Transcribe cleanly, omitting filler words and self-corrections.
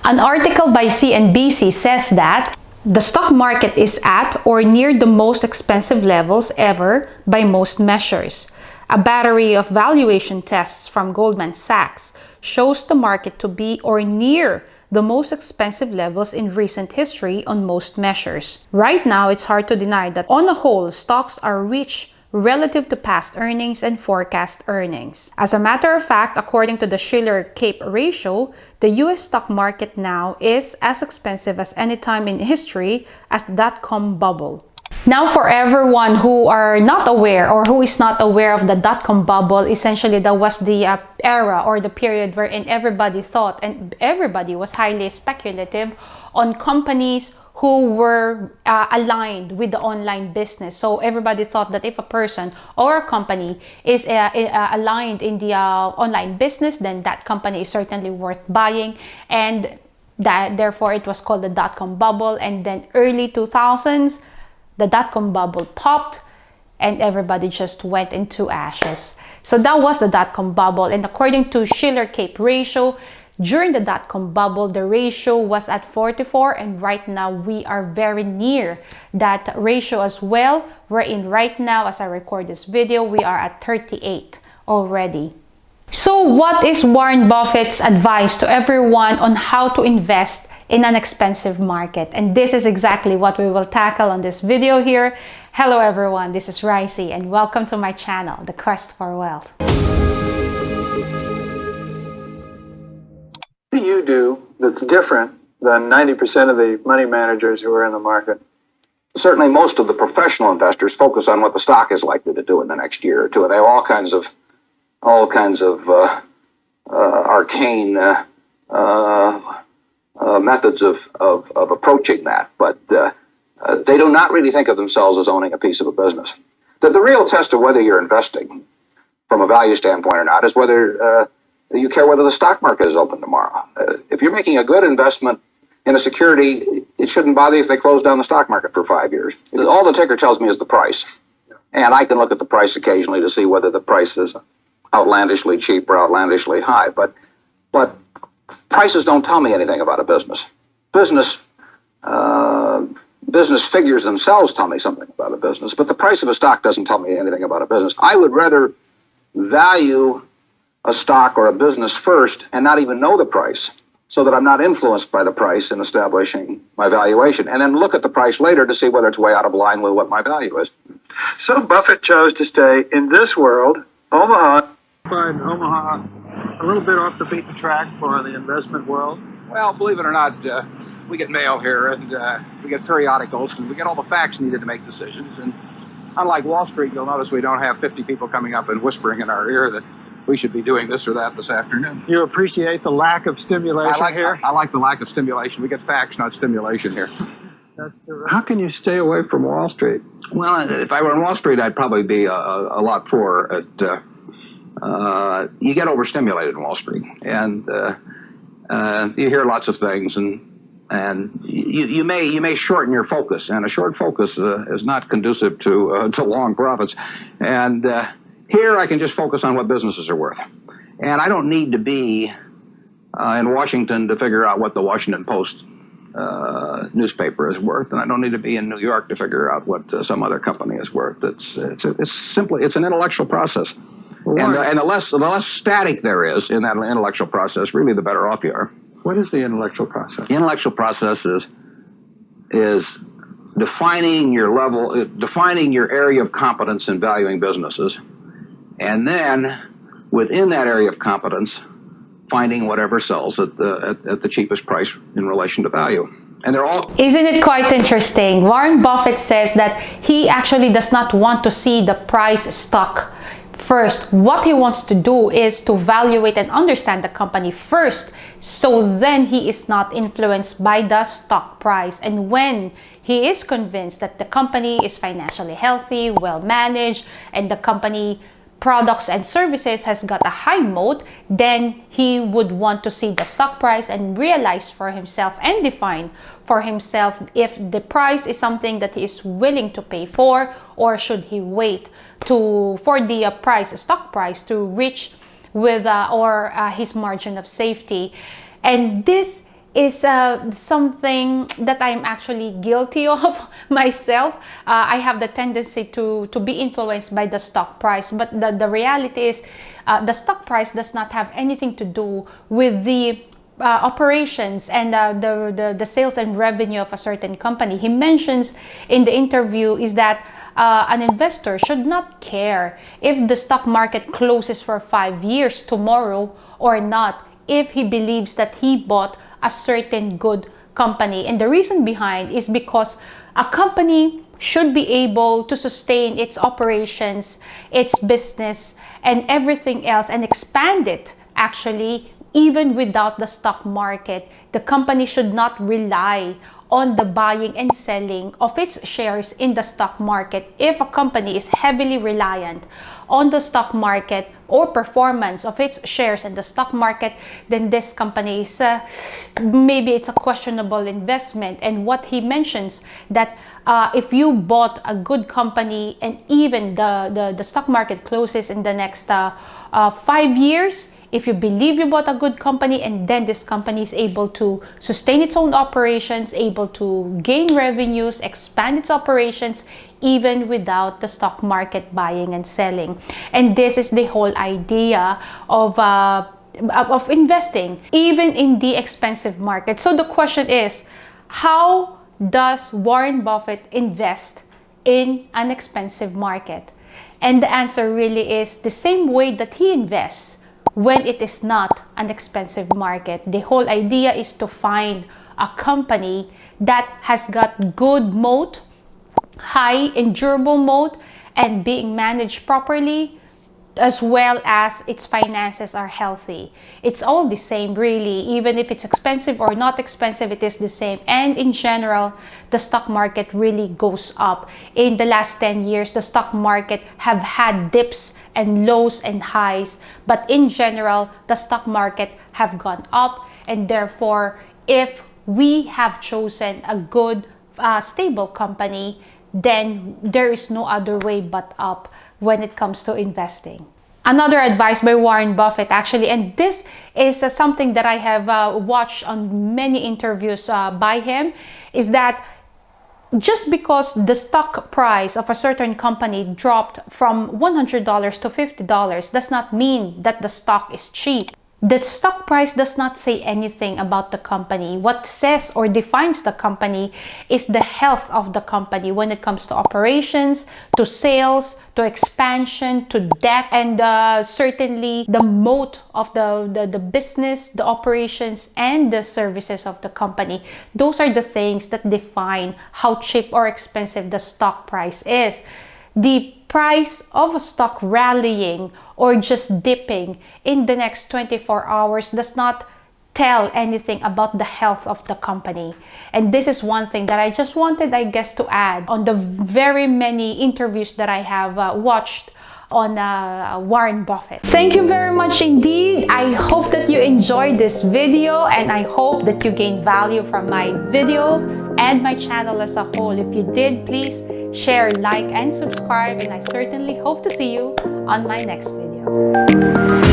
An article by CNBC says that the stock market is at or near the most expensive levels ever by most measures. A battery of valuation tests from Goldman Sachs shows the market to be or near the most expensive levels in recent history on most measures. Right now, it's hard to deny that on the whole, stocks are rich relative to past earnings and forecast earnings. As a matter of fact, according to the Shiller-Cape ratio, the US stock market now is as expensive as any time in history as the dot-com bubble. Now, for everyone who are not aware or who is not aware of the dot-com bubble, essentially that was the era or the period wherein everybody thought and everybody was highly speculative on companies who were aligned with the online business. So everybody thought that if a person or a company is aligned in the online business, then that company is certainly worth buying, and that therefore it was called the dot-com bubble. And then early 2000s, the dot-com bubble popped and everybody just went into ashes. So that was the dot-com bubble. And according to Shiller-Cape ratio, during the dot-com bubble, the ratio was at 44, and right now we are very near that ratio as well. Wherein right now, as I record this video, we are at 38 already. So what is Warren Buffett's advice to everyone on how to invest in an expensive market? And this is exactly what we will tackle on this video here. Hello everyone, this is Ricey and welcome to my channel, The Quest for Wealth. What do you do that's different than 90% of the money managers who are in the market? Certainly most of the professional investors focus on what the stock is likely to do in the next year or two. They have all kinds of arcane methods of approaching that, but they do not really think of themselves as owning a piece of a business. The real test of whether you're investing from a value standpoint or not is whether you care whether the stock market is open tomorrow. If you're making a good investment in a security, it shouldn't bother you if they close down the stock market for 5 years. All the ticker tells me is the price. And I can look at the price occasionally to see whether the price is outlandishly cheap or outlandishly high. But prices don't tell me anything about a business. Business figures themselves tell me something about a business, but the price of a stock doesn't tell me anything about a business. I would rather value a stock or a business first and not even know the price, so that I'm not influenced by the price in establishing my valuation, and then look at the price later to see whether it's way out of line with what my value is. So Buffett chose to stay in this world, Omaha. Find Omaha a little bit off the beaten track for the investment world. Well, believe it or not, we get mail here, and we get periodicals, and we get all the facts needed to make decisions. And unlike Wall Street, you'll notice we don't have 50 people coming up and whispering in our ear that we should be doing this or that this afternoon. You appreciate the lack of stimulation here? I like the lack of stimulation. We get facts, not stimulation here. How can you stay away from Wall Street? Well, if I were on Wall Street, I'd probably be a lot poorer. You get overstimulated in Wall Street, and you hear lots of things, and you may shorten your focus, and a short focus is not conducive to long profits. And here I can just focus on what businesses are worth. And I don't need to be in Washington to figure out what the Washington Post newspaper is worth, and I don't need to be in New York to figure out what some other company is worth. It's an intellectual process. And the less static there is in that intellectual process, really the better off you are. What is the intellectual process? The intellectual process is defining your area of competence in valuing businesses, and then within that area of competence, finding whatever sells at the cheapest price in relation to value. And they're all... Isn't it quite interesting? Warren Buffett says that he actually does not want to see the price stuck. First, what he wants to do is to evaluate and understand the company first, so then he is not influenced by the stock price. And when he is convinced that the company is financially healthy, well managed, and the company products and services has got a high moat, then he would want to see the stock price and realize for himself and define for himself if the price is something that he is willing to pay for, or should he wait for the stock price to reach with his margin of safety. And this is something that I'm actually guilty of myself. I have the tendency to be influenced by the stock price, but the reality is the stock price does not have anything to do with the operations and the sales and revenue of a certain company. He mentions in the interview is that an investor should not care if the stock market closes for 5 years tomorrow or not, if he believes that he bought a certain good company. And the reason behind is because a company should be able to sustain its operations, its business, and everything else, and expand it actually even without the stock market. The company should not rely on the buying and selling of its shares in the stock market. If a company is heavily reliant on the stock market or performance of its shares in the stock market, then this company is maybe it's a questionable investment. And what he mentions that if you bought a good company and even the stock market closes in the next 5 years, if you believe you bought a good company and then this company is able to sustain its own operations, able to gain revenues, expand its operations, even without the stock market buying and selling. And this is the whole idea of investing, even in the expensive market. So the question is, how does Warren Buffett invest in an expensive market? And the answer really is the same way that he invests when it is not an expensive market. The whole idea is to find a company that has got good moat, high and durable moat, and being managed properly, as well as its finances are healthy. It's all the same really. Even if it's expensive or not expensive, it is the same. And in general, the stock market really goes up. In the last 10 years, the stock market have had dips and lows and highs, but in general, the stock market have gone up. And therefore, if we have chosen a good stable company, then there is no other way but up when it comes to investing. Another advice by Warren Buffett actually, and this is something that I have watched on many interviews by him, is that just because the stock price of a certain company dropped from $100 to $50 does not mean that the stock is cheap. The stock price does not say anything about the company. What says or defines the company is the health of the company when it comes to operations, to sales, to expansion, to debt, and certainly the moat of the business, the operations, and the services of the company. Those are the things that define how cheap or expensive the stock price is. The price of a stock rallying or just dipping in the next 24 hours does not tell anything about the health of the company. And this is one thing that I just wanted, I guess, to add on the very many interviews that I have watched on Warren Buffett. Thank you very much indeed. I hope that you enjoyed this video, and I hope that you gained value from my video and my channel as a whole. If you did, please share, like, and subscribe, and I certainly hope to see you on my next video.